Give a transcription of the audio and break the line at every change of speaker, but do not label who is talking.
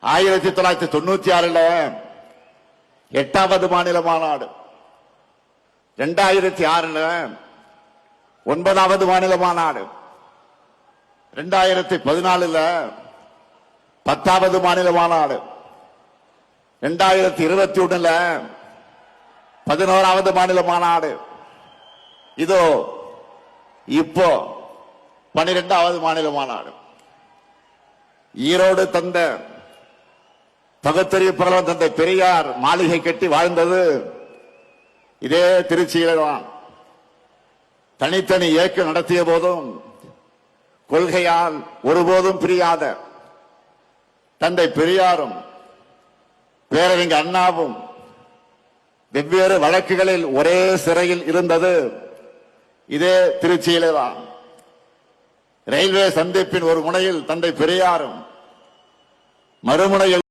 1996 8வது மாநில மாநாடு, 2006 9வது மாநில மாநாடு, 2014 10வது மாநில மாநாடு, 2021 11வது மாநில மாநாடு, இதோ இப்போ 12வது மாநில மாநாடு. ஈரோடு தந்த பகுத்தறிவு பிரபலம் தந்தை பெரியார் மாளிகை கட்டி வாழ்ந்தது இதே திருச்சியில்தான். தனித்தனி இயக்கம் நடத்திய போதும் கொள்கையால் ஒருபோதும் பிரியாத தந்தை பெரியாரும் பேரறிஞர் அண்ணாவும் வெவ்வேறு வழக்குகளில் ஒரே சிறையில் இருந்தது இதே திருச்சியில்தான். ரயில்வே சந்திப்பின் ஒரு முனையில் தந்தை பெரியாரும் மறுமுனையில்